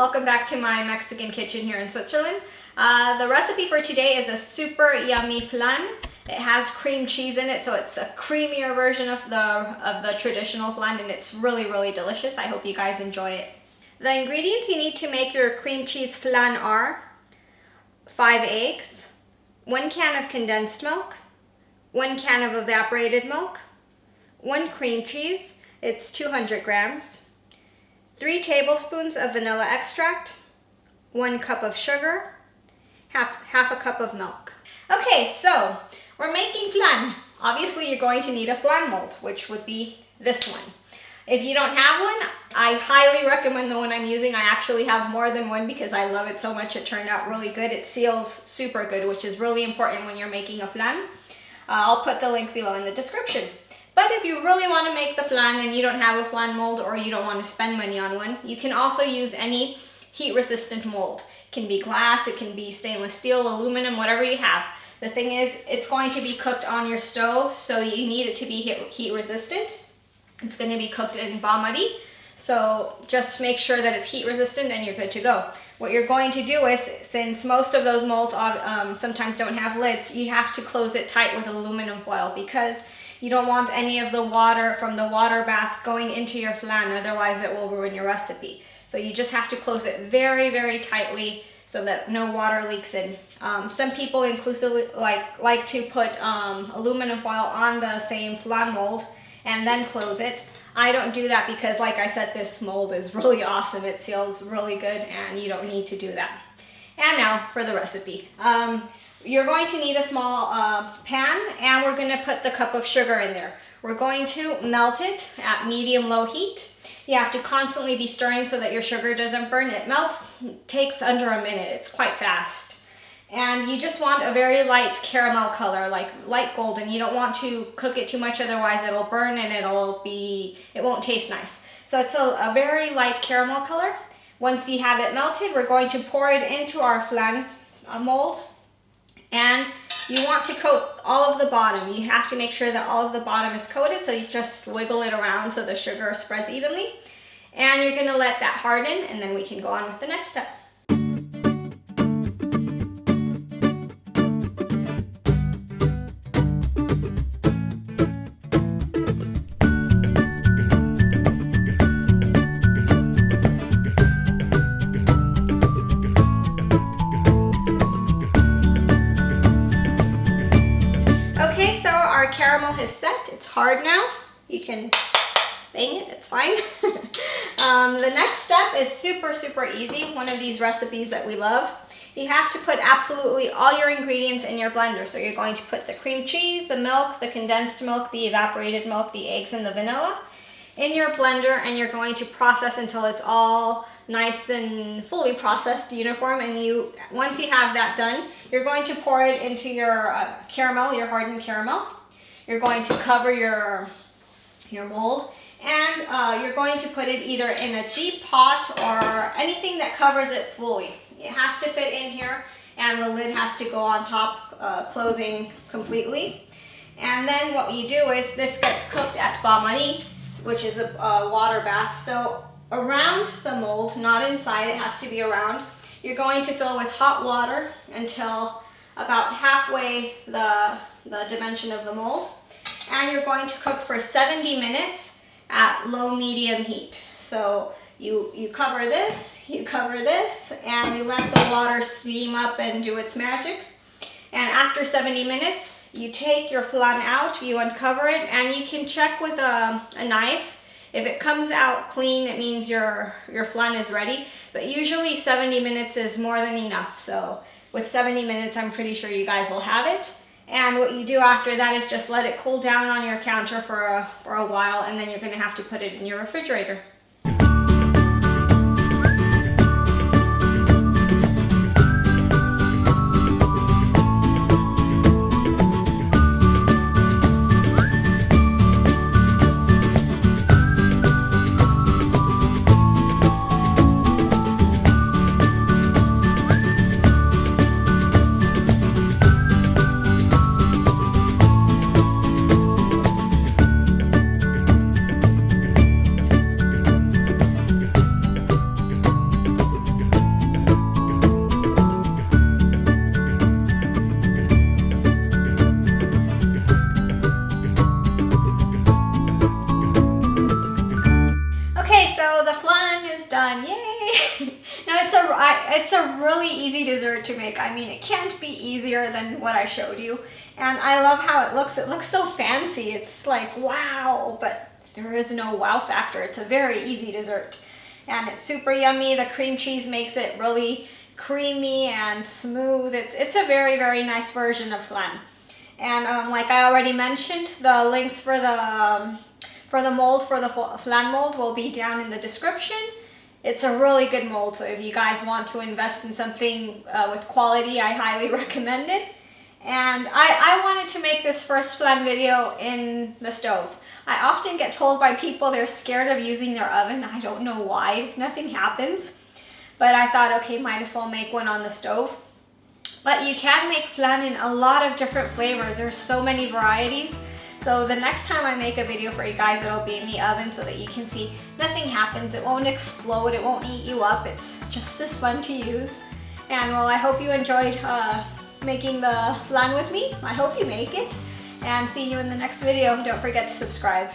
welcome back to my Mexican kitchen here in Switzerland. The recipe for today is a super yummy flan. It has cream cheese in it, so it's a creamier version of the traditional flan, and it's really delicious. I hope you guys enjoy it. The ingredients you need to make your cream cheese flan are 5 eggs, 1 can of condensed milk, 1 can of evaporated milk, 1 cream cheese, it's 200 grams, 3 tablespoons of vanilla extract, 1 cup of sugar, half a cup of milk. Okay, so we're making flan. Obviously you're going to need a flan mold, which would be this one. If you don't have one, I highly recommend the one I'm using. I actually have more than one because I love it so much. It turned out really good. It seals super good, which is really important when you're making a flan. I'll put the link below in the description. But if you really want to make the flan and you don't have a flan mold, or you don't want to spend money on one, you can also use any heat-resistant mold. It can be glass, it can be stainless steel, aluminum, whatever you have. The thing is, it's going to be cooked on your stove, so you need it to be heat-resistant. It's going to be cooked in bain-marie, so just make sure that it's heat-resistant and you're good to go. What you're going to do is, since most of those molds sometimes don't have lids, you have to close it tight with aluminum foil, because you don't want any of the water from the water bath going into your flan, otherwise it will ruin your recipe. So you just have to close it very tightly so that no water leaks in. Some people inclusively like to put aluminum foil on the same flan mold and then close it. I don't do that because, like I said, this mold is really awesome. It seals really good and you don't need to do that. And now for the recipe. You're going to need a small pan, and we're going to put the cup of sugar in there. We're going to melt it at medium-low heat. You have to constantly be stirring so that your sugar doesn't burn. It melts, takes under a minute. It's quite fast. And you just want a very light caramel color, like light golden. You don't want to cook it too much, otherwise it'll burn and it won't taste nice. So it's a very light caramel color. Once you have it melted, we're going to pour it into our flan mold. And you want to coat all of the bottom. You have to make sure that all of the bottom is coated, so you just wiggle it around so the sugar spreads evenly. And you're going to let that harden, and then we can go on with the next step. Okay, so our caramel is set. It's hard now. You can bang it, it's fine. The next step is super easy. One of these recipes that we love. You have to put absolutely all your ingredients in your blender. So you're going to put the cream cheese, the milk, the condensed milk, the evaporated milk, the eggs, and the vanilla in your blender, and you're going to process until it's all nice and fully processed, uniform. And once you have that done, you're going to pour it into your caramel, your hardened caramel. You're going to cover your mold, and you're going to put it either in a deep pot or anything that covers it fully. It has to fit in here, and the lid has to go on top, closing completely. And then what you do is, this gets cooked at bain-marie, which is a water bath. So around the mold, not inside, it has to be around. You're going to fill with hot water until about halfway the dimension of the mold. And you're going to cook for 70 minutes at low-medium heat. So you cover this, and you let the water steam up and do its magic. And after 70 minutes, you take your flan out, you uncover it, and you can check with a knife. If it comes out clean, it means your flan is ready. But usually 70 minutes is more than enough. So with 70 minutes, I'm pretty sure you guys will have it. And what you do after that is just let it cool down on your counter for a while, and then you're going to have to put it in your refrigerator. it's a really easy dessert to make. I mean, it can't be easier than what I showed you. And I love how it looks. It looks so fancy. It's like, wow, but there is no wow factor. It's a very easy dessert. And it's super yummy. The cream cheese makes it really creamy and smooth. It's a very, very nice version of flan. And like I already mentioned, the links for the mold, for the flan mold, will be down in the description. It's a really good mold, so if you guys want to invest in something with quality, I highly recommend it. And I wanted to make this first flan video in the stove. I often get told by people they're scared of using their oven. I don't know why, nothing happens. But I thought, okay, might as well make one on the stove. But you can make flan in a lot of different flavors. There's so many varieties. So the next time I make a video for you guys, it'll be in the oven so that you can see nothing happens. It won't explode, it won't eat you up. It's just as fun to use. And well, I hope you enjoyed making the flan with me. I hope you make it. And see you in the next video. Don't forget to subscribe.